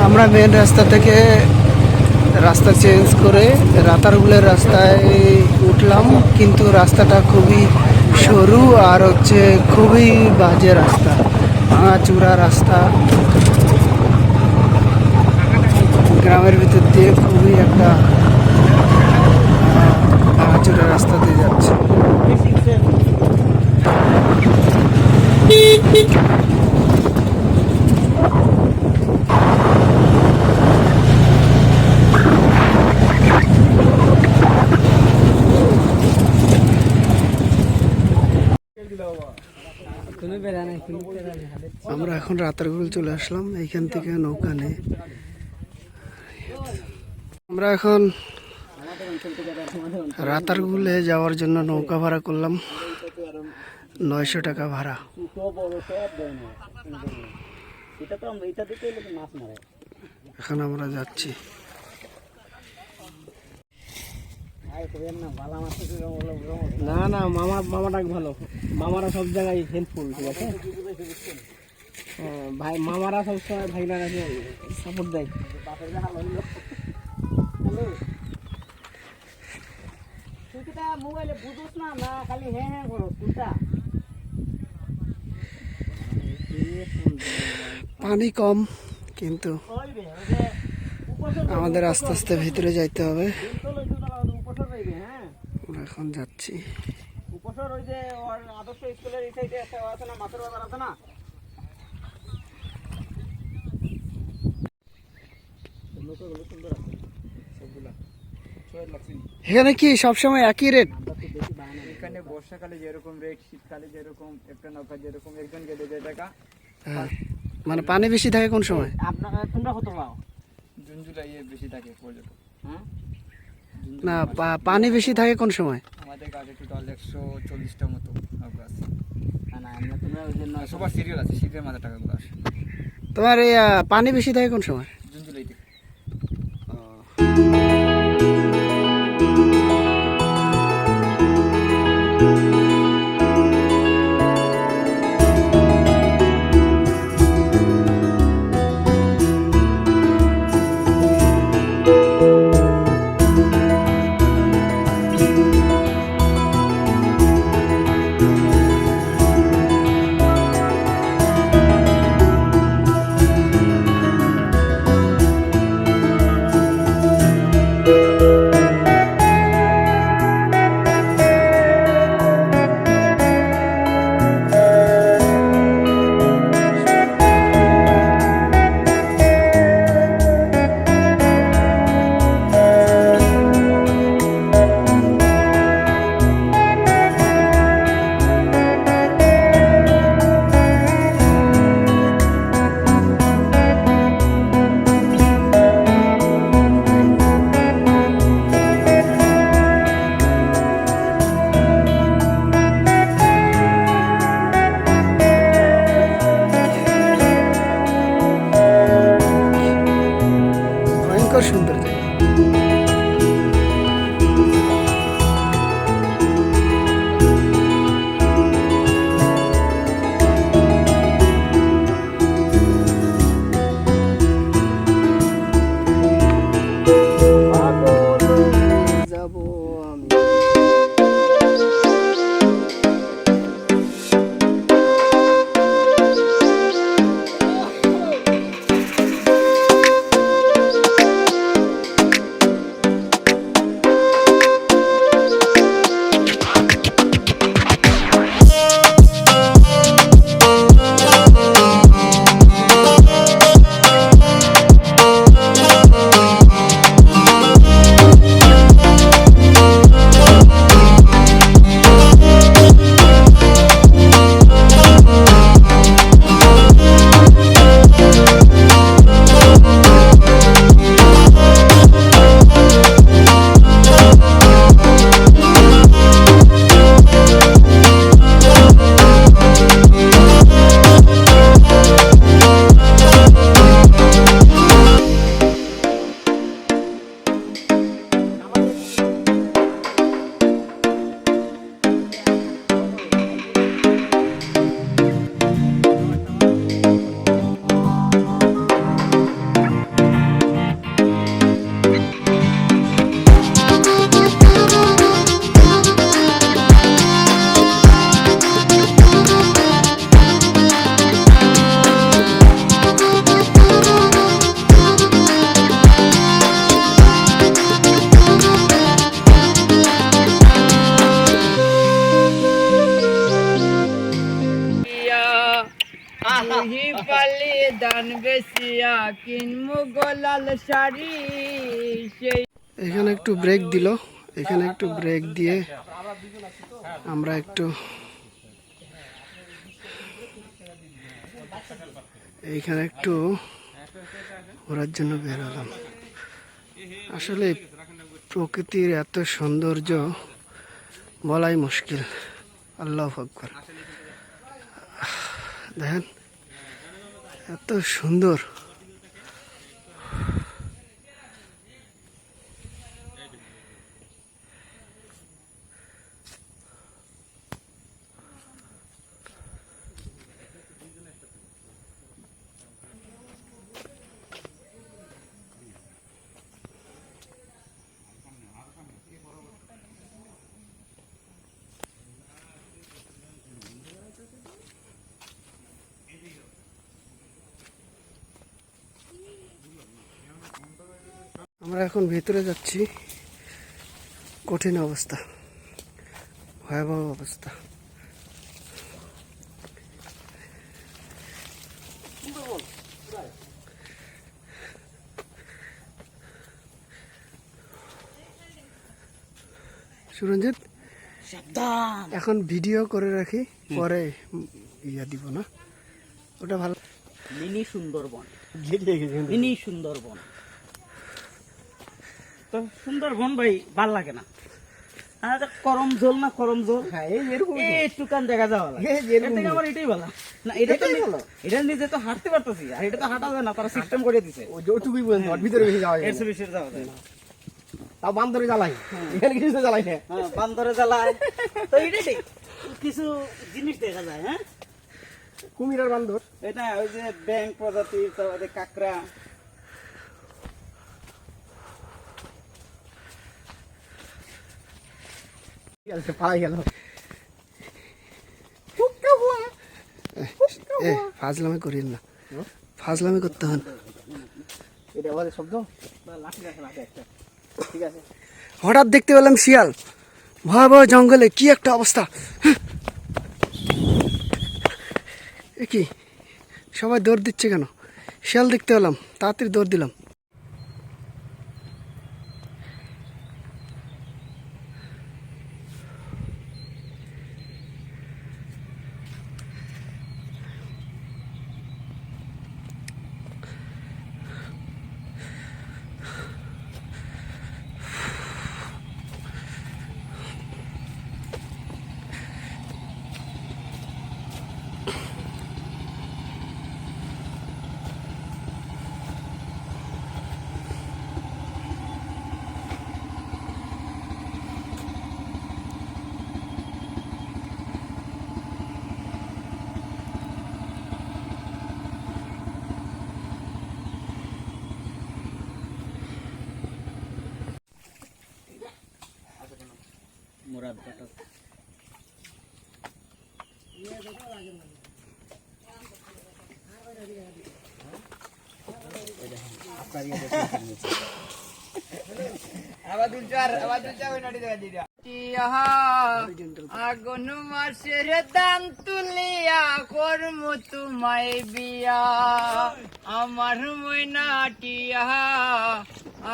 আমরা মেন রাস্তা থেকে রাস্তা চেঞ্জ করে রাতারগুলের রাস্তায় উঠলাম, কিন্তু রাস্তাটা খুবই সরু আর হচ্ছে খুবই বাজে রাস্তা, ভাঙাচুরা রাস্তা। গ্রামের ভিতর দিয়ে খুবই একটা ভাঙাচুরা রাস্তা দিয়ে যাচ্ছে। আমরা এখন রাতারগুল চলে আসলাম, এইখান থেকে নৌকা নেই। আমরা এখন রাতারগুলে যাওয়ার জন্য নৌকা ভাড়া করলাম, 900 টাকা ভাড়া। এখন আমরা যাচ্ছি। না না, মামাটা ভালো, মামারা সব জায়গায় হেল্পফুল, ঠিক আছে? হ্যাঁ ভাই, মামারা সবসময় ভাইরা কাছে সাপোর্ট দেয়। মোবাইলে বুঝোস না, না খালি হ্যাঁ হ্যাঁ করো কোনটা। পানি কম, কিন্তু আমাদের আস্তে আস্তে ভিতরে যাইতে হবে। আমরা এখন যাচ্ছি। উপসর ওই যে আদর্শ স্কুলের এই সাইডে একটা আছে না, মাছের বাজার আছে না? এখানে কি সবসময় একই রেট? এখানে বর্ষাকালে যেরকম রেট, শীতকালে যেরকম, একটা নৌকা যেরকম একজন গেলে যে টাকা। মানে পানি বেশি থাকে কোন সময়? আপনারা তোমরা কত পাও? জুন জুলাই বেশি থাকে পর্যটক। হ্যাঁ না, পানি বেশি থাকে কোন সময়? আমাদের কাছে টোটাল 140টা মতো নৌকা আছে। না আমরা তোমরা ওই জন্য সবার সিরিয়াল আছে, শীতের মাঝে টাকাগুলো আসে। তোমার এই পানি বেশি থাকে কোন সময়? জুন জুলাই থেকে। বেশিয়া কিনমু গোলাল শাড়ি সেই। এখানে একটু ব্রেক দিল, এখানে একটু ব্রেক দিয়ে আমরা একটু এইখানে একটু ঘোরার জন্য বের হলাম। আসলে প্রকৃতির এত সৌন্দর্য বলাই মুশকিল। আল্লাহু আকবার, দেখেন এত সুন্দর। আমরা এখন ভেতরে যাচ্ছি। কঠিন অবস্থা, ভয়াবহ অবস্থা। সুরঞ্জিত, এখন ভিডিও করে রাখি, পরে ইয়া দিব না, ওটা ভালো। Mini Sundarban, mini Sundarban. তো সুন্দরবন ভাই ভাল লাগে না, করম জল না, করম জল একটুকান দেখা যাওয়া আমার এটাই ভালো না। এটা তো ভালো, এটা নিজে তো হাঁটতে পারতেছি, আর এটা তো হাঁটা যায় না, তারা সিস্টেম করে দিছে ওইটুকুই ভিতরে বেশি যাওয়া যায়, এর বেশি যাওয়া যায় না। তাও বান্দরে জ্বালাই, এখানে কিছু জ্বালাই না, বান্দরে জ্বালাই। তো এটাই কিছু জিনিস দেখা যায়। হ্যাঁ, কুমির আর বান্দর, এটা ওই যে ব্যাং প্রজাতির, তারপরে কাঁকড়া। পালাই গেল, ফাজলামি করিল না, ফাজলামি করতে হন। এটা আমাদের শব্দ। ঠিক আছে, হঠাৎ দেখতে পেলাম শিয়াল, ভয়াবহ জঙ্গলে, কি একটা অবস্থা। এ কি, সবাই দৌড় দিচ্ছে কেন? শিয়াল দেখতে পেলাম, তাড়াতাড়ি দৌড় দিলাম। মুরাদ ঘটক। আগুন মাসের দান তুলিয়া করম তোমায় বিয়া আমার ময়নাটিয়া।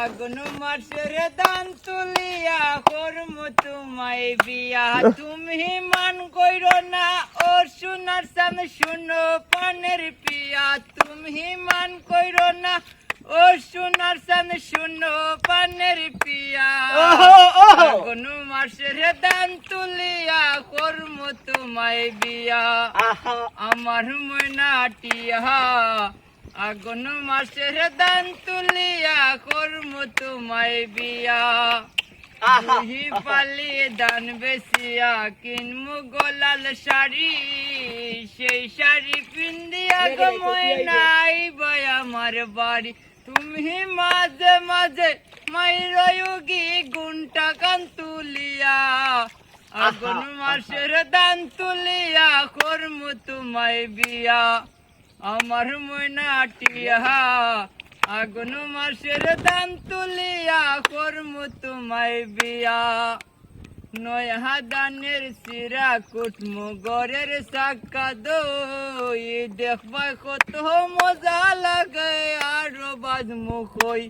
আগুন মাসের দান তুলিয়া করম তোমায় বিয়া। তুমি মান কইর না ও সোনার সাম, শুনো পানের পিয়া। তুমি মান কইর না ও সোনার সাম, শুনো পানের পিয়া। আগুন মাসের দান তুলিয়া করম তোমায় বিয়া আমার ময়নাটিয়া। আগুন মাসের দান তুলিয়া করম তোমায় বিয়া। বুঝি পালি দান বেশিয়া কিনমু গোলাল শাড়ি, সেই শাড়ি পিন্দিয়া গো ময়নাই বয় আমার বাড়ি। তুমি মাঝে মাঝে মাইরয়োগী গুণটা কান তুলিয়া। আগুন মাসের দান তুলিয়া করম তোমায় বিয়া আমার ময়নাটিয়া। আগুন মাসের দান তুলিয়া করম তোমায় বিয়া। নয় হাদানের সিরা কুটমু গরের সাক্কা দই দেখবাই কত মজা লাগে আরো বাজমু কই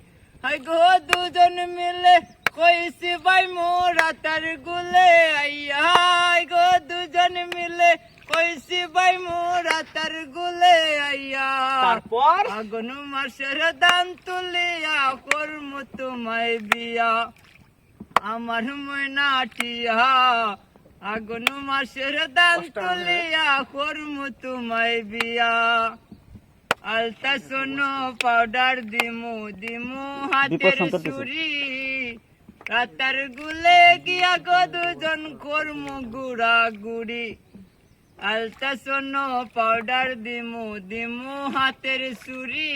হাই গো দুজন মিলে কইছি ভাই মোরা তার গুলে আইয়া হাই গো দুজন মিলে কইছি ভাই মোরা তার গুলে আইয়া তারপর আগুন মাসের দান তুলিয়া করমু তোমায় বিয়া আমার ময়নাটিয়া আগুন মাসের দান তুলিয়া করমু তোমায় বিয়া আলতা সোনো পাউডার দিমু দিমু হাতের চুরি রাতার গুলে গিয়া গো দুজন করমু গুড়া গুড়ি আলতা সোনো পাউডার দিমু দিমু হাতের চুরি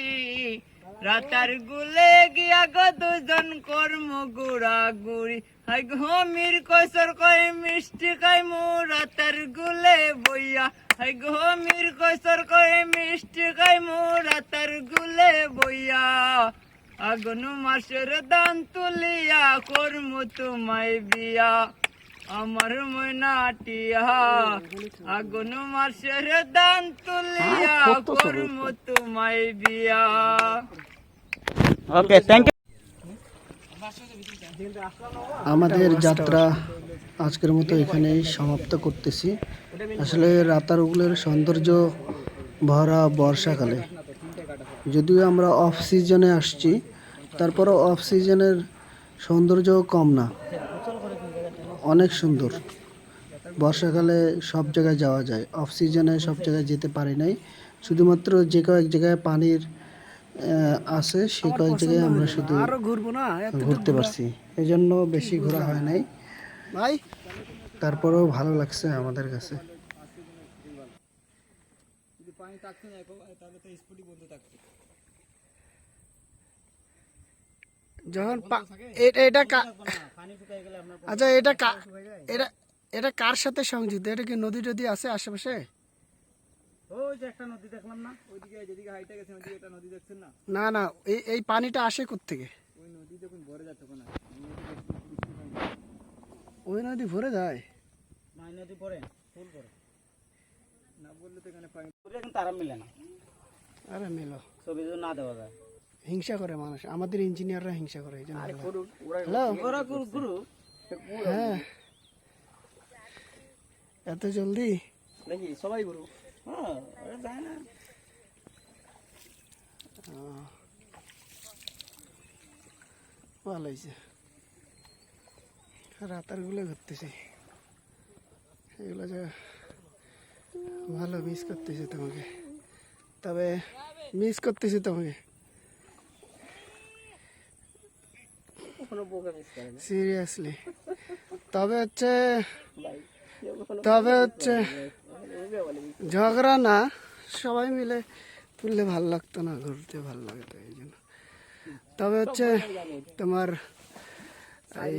রাতার গুলে গিয়া গো দুজন করমু গুড়া গুড়ি হাই ঘমির কসর কই মিষ্টি খাইমু রাতার গুলে বইয়া হাই ঘমির কসর কই মিষ্টি খাইমু রাতার গুলে বইয়া আগুন মাসের দান তুলিয়া করমু তোমায় বিয়া আমার ময়নাটিয়া আগুন মাসের দান তুলিয়া করমু তোমায় বিয়া ওকে থ্যাংক ইউ। আমাদের যাত্রা আজকের মতো এখানেই সমাপ্ত করতেছি। আসলে রাতারগুলের সৌন্দর্য ভরা বর্ষাকালে, যদিও আমরা অফ সিজনে আসছি, তারপরও অফ সিজনের সৌন্দর্য কম না, অনেক সুন্দর। বর্ষাকালে সব জায়গায় যাওয়া যায়, অফ সিজনে সব জায়গায় যেতে পারি নাই, শুধুমাত্র যে কয়েক জায়গায় পানির আছে সেই কয়েক জায়গায় আমরা শুধু ঘুরতে পারছি, এই জন্য বেশি ঘোরা হয় নাই ভাই। তারপরেও ভালো লাগছে আমাদের কাছে। যখন আচ্ছা এটা কার সাথে সংযুক্ত? এটা কি নদী টদী আছে আশেপাশে? ওই যে একটা নদী দেখলাম না, ওইদিকে যেদিকে হাইটে গেছে ওইদিকে একটা নদী দেখছেন না? না না, এই পানিটা আসে কোত্থেকে? ওই নদী যখন ভরে যাচ্ছে কোন ওই নদী ভরে যায় না, নদী পড়ে ফুল পড়ে না বললে তো এখানে পানি পড়ে এখন তারা মিলে না। আরে মেলো ছবি যদি না দেওয়া যায় হিংসা করে মানুষ, আমাদের ইঞ্জিনিয়াররা হিংসা করে এই জন্য। ওরা গুরু হ্যাঁ, এত জলদি দেখি সবাই গুরু। হ্যাঁ ওরা যায় না। ভালো হয়েছে, রাতারগুলো ঘুরতেছি, এগুলো যে ভালো মিস করতেছি তোমাকে, তবে মিস করতেছি তোমাকে সিরিয়াসলি। তবে হচ্ছে ঝগড়া না, সবাই মিলে তুললে ভালো লাগতো না, ঘুরতে ভালো লাগে তো এই জন্য। তবে হচ্ছে তোমার এই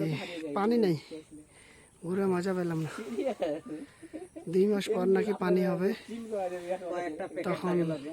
পানি নেই, ঘুরে মজা পেলাম না। 2 মাস পর নাকি পানি হবে, তখন হচ্ছে